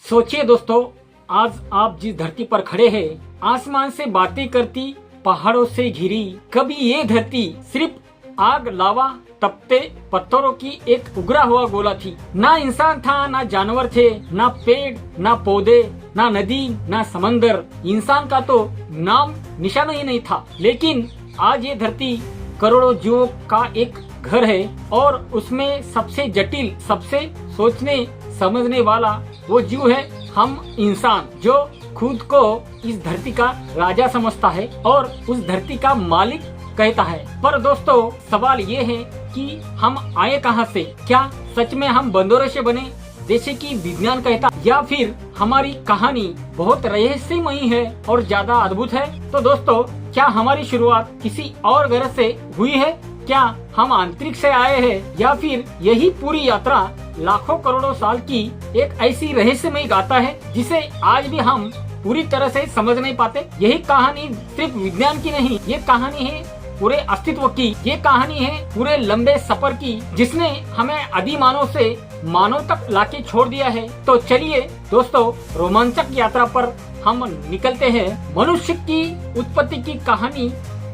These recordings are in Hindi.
सोचिए दोस्तों, आज आप जिस धरती पर खड़े हैं, आसमान से बातें करती, पहाड़ों से घिरी, कभी ये धरती सिर्फ आग, लावा, तपते पत्थरों की एक उगरा हुआ गोला थी। ना इंसान था, ना जानवर थे, ना पेड़, ना पौधे, ना नदी, ना समंदर। इंसान का तो नाम निशान ही नहीं था। लेकिन आज ये धरती करोड़ों जीवों का एक घर है और उसमें सबसे जटिल, सबसे सोचने समझने वाला वो जीव है हम इंसान, जो खुद को इस धरती का राजा समझता है और उस धरती का मालिक कहता है। पर दोस्तों, सवाल ये है कि हम आए कहाँ से? क्या सच में हम बंदरों से बने जैसे कि विज्ञान कहता, या फिर हमारी कहानी बहुत रहस्यमयी है और ज्यादा अद्भुत है? तो दोस्तों, क्या हमारी शुरुआत किसी और ग्रह से हुई है? क्या हम अंतरिक्ष से आए हैं, या फिर यही पूरी यात्रा लाखों करोड़ों साल की एक ऐसी रहस्यमयी गाथा है जिसे आज भी हम पूरी तरह से समझ नहीं पाते? यही कहानी सिर्फ विज्ञान की नहीं, ये कहानी है पूरे अस्तित्व की। ये कहानी है पूरे लंबे सफर की, जिसने हमें आदि मानव से मानव तक लाके छोड़ दिया है। तो चलिए दोस्तों, रोमांचक यात्रा पर हम निकलते हैं मनुष्य की उत्पत्ति की कहानी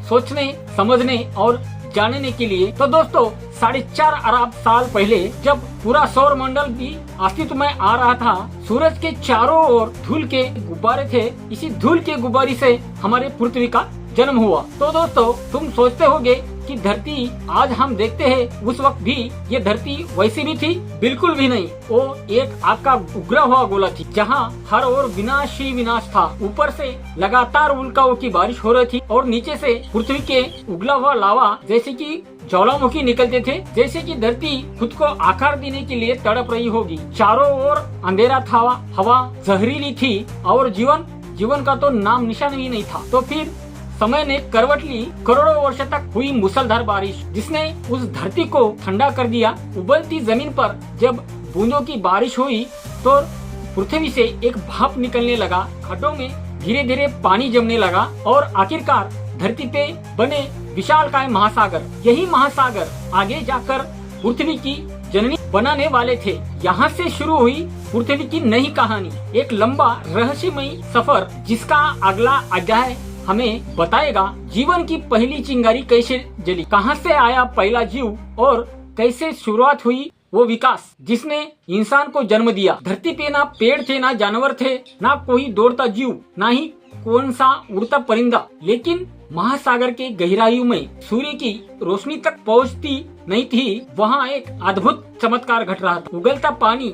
सोचने, समझने और जानने के लिए। तो दोस्तों, 4.5 अरब साल पहले जब पूरा सौर मंडल भी अस्तित्व में आ रहा था, सूरज के चारों ओर धूल के गुब्बारे थे। इसी धूल के गुब्बारे से हमारे पृथ्वी का जन्म हुआ। तो दोस्तों, तुम सोचते होगे कि धरती आज हम देखते हैं, उस वक्त भी ये धरती वैसी भी थी? बिल्कुल भी नहीं। वो एक आग का उगरा हुआ गोला थी, जहाँ हर ओर विनाश ही विनाश था। ऊपर से लगातार उल्काओं की बारिश हो रही थी और नीचे से पृथ्वी के उगला हुआ लावा जैसे कि ज्वालामुखी निकलते थे, जैसे कि धरती खुद को आकार देने के लिए तड़प रही होगी। चारों ओर अंधेरा था, हवा जहरीली थी और जीवन का तो नाम निशान भी नहीं था। तो फिर समय ने करवट ली। करोड़ों वर्ष तक हुई मूसलधार बारिश, जिसने उस धरती को ठंडा कर दिया। उबलती जमीन पर जब बूंदों की बारिश हुई तो पृथ्वी से एक भाप निकलने लगा, खड्डों में धीरे धीरे पानी जमने लगा और आखिरकार धरती पे बने विशालकाय महासागर। यही महासागर आगे जाकर पृथ्वी की जननी बनाने वाले थे। यहाँ से शुरू हुई पृथ्वी की नई कहानी, एक लंबा रहस्यमयी सफर, जिसका अगला अध्याय हमें बताएगा जीवन की पहली चिंगारी कैसे जली, कहां से आया पहला जीव और कैसे शुरुआत हुई वो विकास जिसने इंसान को जन्म दिया। धरती पे ना पेड़ थे, ना जानवर थे, ना कोई दौड़ता जीव, ना ही कौन सा उड़ता परिंदा। लेकिन महासागर के गहराइयों में सूर्य की रोशनी तक पहुंचती नहीं थी, वहाँ एक अद्भुत चमत्कार घट रहा था। उगलता पानी,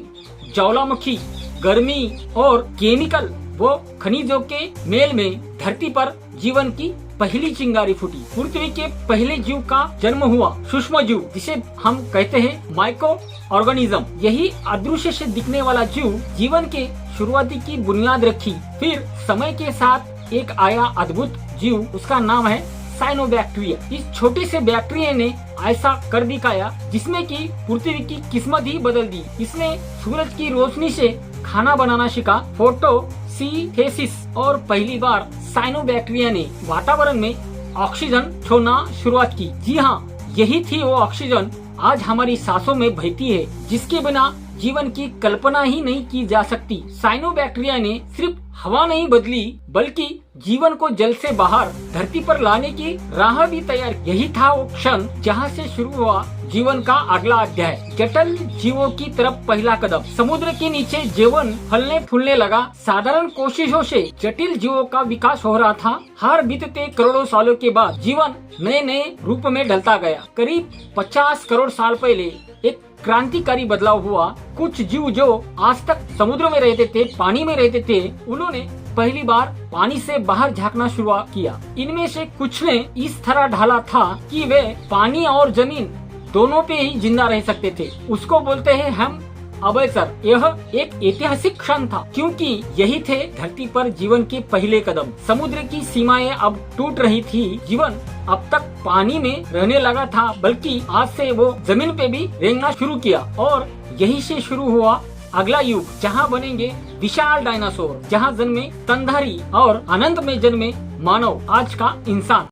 ज्वालामुखी, गर्मी और केमिकल वो खनिजों के मेल में धरती पर जीवन की पहली चिंगारी फूटी। पृथ्वी के पहले जीव का जन्म हुआ, सूक्ष्म जीव, जिसे हम कहते हैं माइक्रो ऑर्गेनिज्म। यही अदृश्य से दिखने वाला जीव जीवन के शुरुआती की बुनियाद रखी। फिर समय के साथ एक आया अद्भुत जीव, उसका नाम है साइनोबैक्टीरिया। इस छोटे से बैक्टीरिया ने ऐसा कर दिखाया जिसमें कि पृथ्वी की किस्मत ही बदल दी। इसने सूरज की रोशनी से खाना बनाना सीखा, फोटोसिंथेसिस, और पहली बार साइनोबैक्टीरिया ने वातावरण में ऑक्सीजन छोड़ना शुरुआत की। जी हाँ, यही थी वो ऑक्सीजन आज हमारी सांसों में बहती है, जिसके बिना जीवन की कल्पना ही नहीं की जा सकती। साइनोबैक्टीरिया ने सिर्फ हवा नहीं बदली, बल्कि जीवन को जल से बाहर धरती पर लाने की राह भी तैयार। यही था वो क्षण जहाँ से शुरू हुआ जीवन का अगला अध्याय, जटिल जीवों की तरफ पहला कदम। समुद्र के नीचे जीवन फलने फूलने लगा। साधारण कोशिशों से जटिल जीवों का विकास हो रहा था। हर बीतते करोड़ों सालों के बाद जीवन नए नए रूप में ढलता गया। करीब 50 करोड़ साल पहले एक क्रांतिकारी बदलाव हुआ। कुछ जीव जो आज तक समुद्र में रहते थे, पानी में रहते थे, उन्होंने पहली बार पानी से बाहर झांकना शुरू किया। इनमें से कुछ ने इस तरह ढाला था कि वे पानी और जमीन दोनों पे ही जिंदा रह सकते थे। उसको बोलते हैं हम अबैसर। यह एक ऐतिहासिक क्षण था, क्योंकि यही थे धरती पर जीवन के पहले कदम। समुद्र की सीमाएं अब टूट रही थी। जीवन अब तक पानी में रहने लगा था, बल्कि आज से वो जमीन पे भी रेंगना शुरू किया। और यही से शुरू हुआ अगला युग, जहाँ बनेंगे विशाल डायनासोर, जहाँ जन्मे स्तनधारी और अनंत में जन्मे मानव, आज का इंसान।